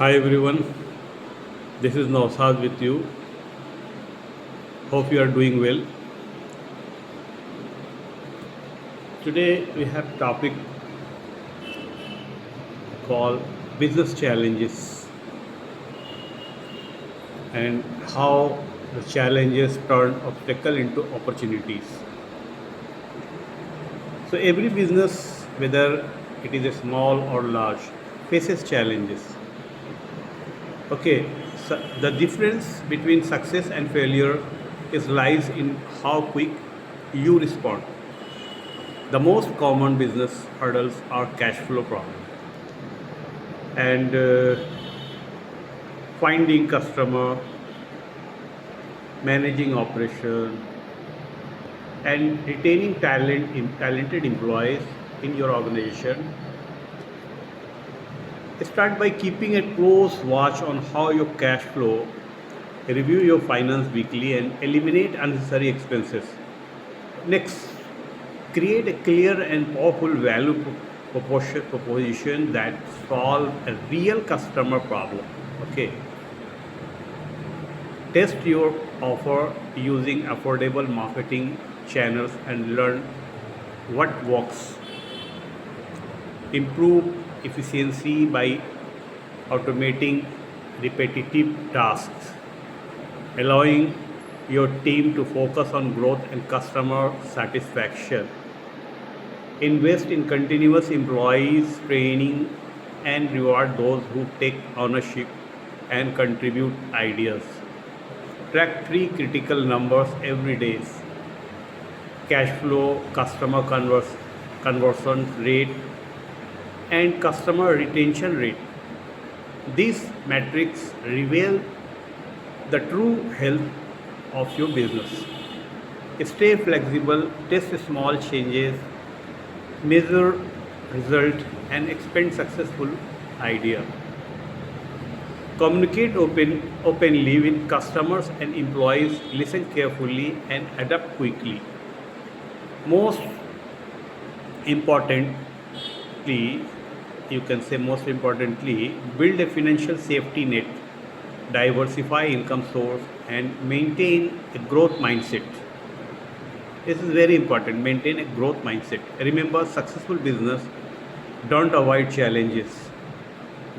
Hi everyone, this is Nausad with you. Hope you are doing well. Today we have topic called business challenges and how the challenges turn obstacle into opportunities. So every business, whether it is a small or large, faces challenges. Okay, so the difference between success and failure is lies in how quick you respond. The most common business hurdles are cash flow problem and finding customer, managing operation, and retaining talented employees in your organization. Start by keeping a close watch on how your cash flow, review your finance weekly, and eliminate unnecessary expenses. Next, create a clear and powerful value proposition that solve a real customer problem. Okay, test your offer using affordable marketing channels and learn what works. Improve efficiency by automating repetitive tasks, allowing your team to focus on growth and customer satisfaction. Invest in continuous employees training and reward those who take ownership and contribute ideas. Track three critical numbers every day: cash flow, conversion rate, and customer retention rate. These metrics reveal the true health of your business. Stay flexible, test small changes, measure result, and expand successful idea. Communicate openly with customers and employees, listen carefully, and adapt quickly. Most importantly, most importantly, build a financial safety net, diversify income source, and maintain a growth mindset. This is very important. Maintain a growth mindset. Remember, successful business don't avoid challenges.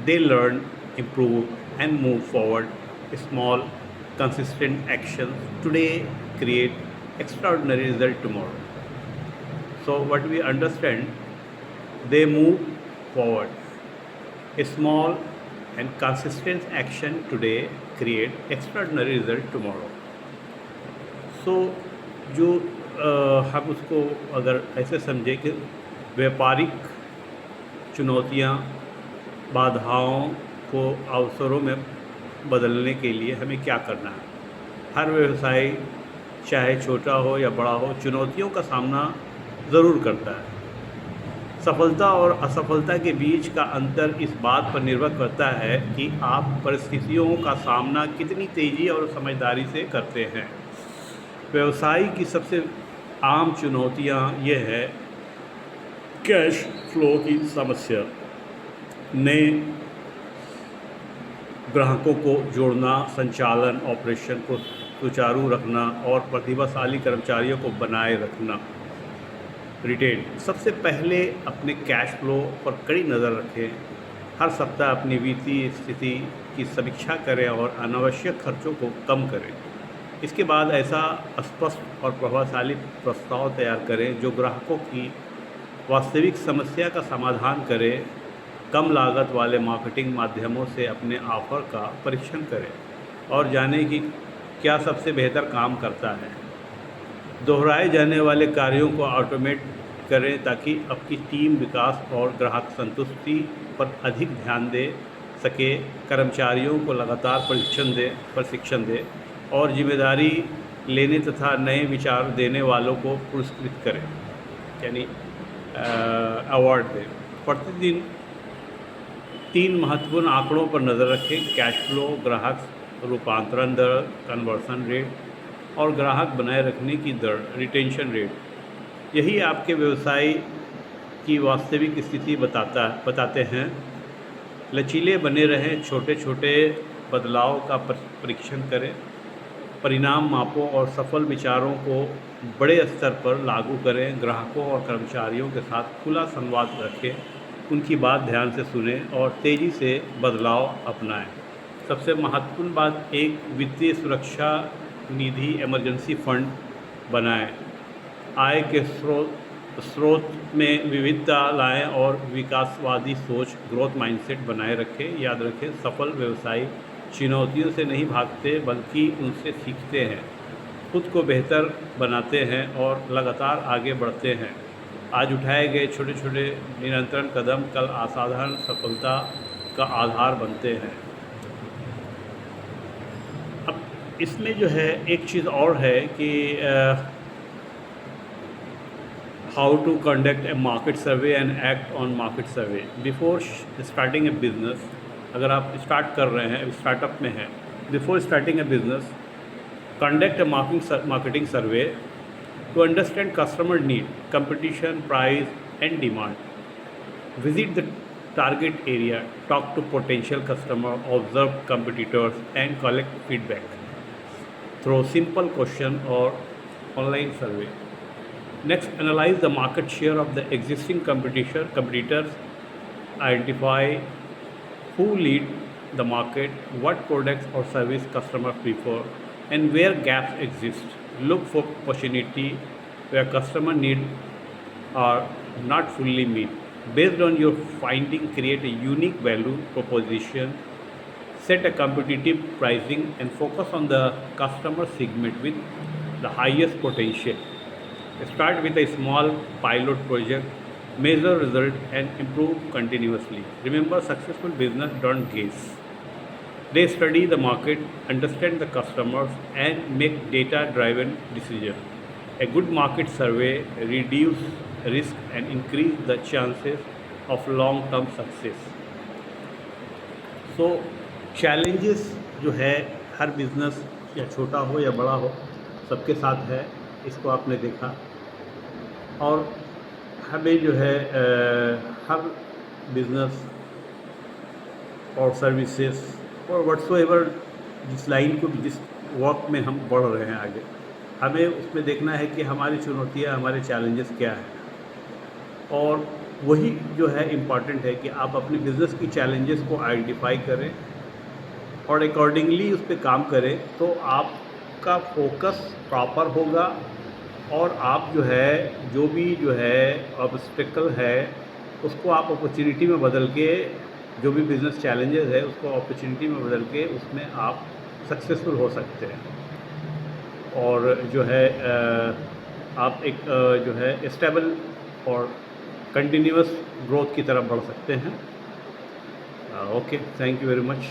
They learn, improve, and move forward. Small, consistent actions today create extraordinary result tomorrow. So what we understand, they move forward. A small and consistent action today create extraordinary result tomorrow. सो जो हम उसको अगर ऐसे समझें कि व्यापारिक चुनौतियाँ, बाधाओं को अवसरों में बदलने के लिए हमें क्या करना है। हर व्यवसाय चाहे छोटा हो या बड़ा हो, चुनौतियों का सामना ज़रूर करता है। सफलता और असफलता के बीच का अंतर इस बात पर निर्भर करता है कि आप परिस्थितियों का सामना कितनी तेज़ी और समझदारी से करते हैं। व्यवसाय की सबसे आम चुनौतियां ये है कैश फ्लो की समस्या, नए ग्राहकों को जोड़ना, संचालन ऑपरेशन को सुचारू रखना और प्रतिभाशाली कर्मचारियों को बनाए रखना। रिटेन, सबसे पहले अपने कैश फ्लो पर कड़ी नज़र रखें। हर सप्ताह अपनी वित्तीय स्थिति की समीक्षा करें और अनावश्यक खर्चों को कम करें। इसके बाद ऐसा स्पष्ट और प्रभावशाली प्रस्ताव तैयार करें जो ग्राहकों की वास्तविक समस्या का समाधान करे। कम लागत वाले मार्केटिंग माध्यमों से अपने ऑफर का परीक्षण करें और जानें कि क्या सबसे बेहतर काम करता है। दोहराए जाने वाले कार्यों को ऑटोमेट करें ताकि आपकी टीम विकास और ग्राहक संतुष्टि पर अधिक ध्यान दे सके। कर्मचारियों को लगातार प्रशिक्षण दे और जिम्मेदारी लेने तथा नए विचार देने वालों को पुरस्कृत करें, यानी अवार्ड दें। प्रतिदिन 3 महत्वपूर्ण आंकड़ों पर नज़र रखें: कैश फ्लो, ग्राहक रूपांतरण दर, कन्वर्सन रेट, और ग्राहक बनाए रखने की दर, रिटेंशन रेट। यही आपके व्यवसाय की वास्तविक स्थिति बताते हैं। लचीले बने रहें, छोटे छोटे बदलाव का परीक्षण करें, परिणाम मापों और सफल विचारों को बड़े स्तर पर लागू करें, ग्राहकों और कर्मचारियों के साथ खुला संवाद रखें, उनकी बात ध्यान से सुनें और तेज़ी से बदलाव अपनाएं। सबसे महत्वपूर्ण बात, एक वित्तीय सुरक्षा निधि इमरजेंसी फंड बनाएं, आय के स्रोत में विविधता लाएं और विकासवादी सोच ग्रोथ माइंडसेट बनाए रखें। याद रखें, सफल व्यवसायी चुनौतियों से नहीं भागते बल्कि उनसे सीखते हैं, खुद को बेहतर बनाते हैं और लगातार आगे बढ़ते हैं। आज उठाए गए छोटे छोटे निरंतर कदम कल असाधारण सफलता का आधार बनते हैं। अब इसमें जो है एक चीज़ और है कि how to conduct a market survey and act on market survey before starting a business. अगर आप स्टार्ट कर रहे हैं, स्टार्टअप में हैं, before starting a business conduct a marketing survey to understand customer need, competition, price, and demand. Visit the target area, talk to potential customer, observe competitors, and collect feedback through simple question or online survey. Next, analyze the market share of the existing competitors, identify who lead the market, what products or service customers prefer, and where gaps exist. Look for opportunity where customer needs are not fully met. Based on your finding, create a unique value proposition, set a competitive pricing, and focus on the customer segment with the highest potential. Start with a small pilot project, measure result, and improve continuously. Remember, successful business don't guess. They study the market, understand the customers, and make data-driven decisions. A good market survey reduces risk and increase the chances of long-term success. So, challenges जो है हर business या छोटा हो या बड़ा हो सबके साथ है, इसको आपने देखा। और हमें जो है हर बिजनेस और सर्विसेज और व्हाट्सोएवर जिस लाइन को जिस वर्क में हम बढ़ रहे हैं आगे, हमें उसमें देखना है कि हमारी चुनौतियाँ, हमारे चैलेंजेस क्या हैं। और वही जो है इम्पॉर्टेंट है कि आप अपने बिज़नेस की चैलेंजेस को आइडेंटिफाई करें और अकॉर्डिंगली उस पर काम करें, तो आपका फोकस प्रॉपर होगा और आप जो भी ऑब्स्टेकल है उसको आप अपॉर्चुनिटी में बदल के, जो भी बिज़नेस चैलेंजेस है उसको अपॉर्चुनिटी में बदल के उसमें आप सक्सेसफुल हो सकते हैं। और जो है आप एक जो है स्टेबल और कंटिन्यूअस ग्रोथ की तरफ बढ़ सकते हैं। Okay, thank you very much.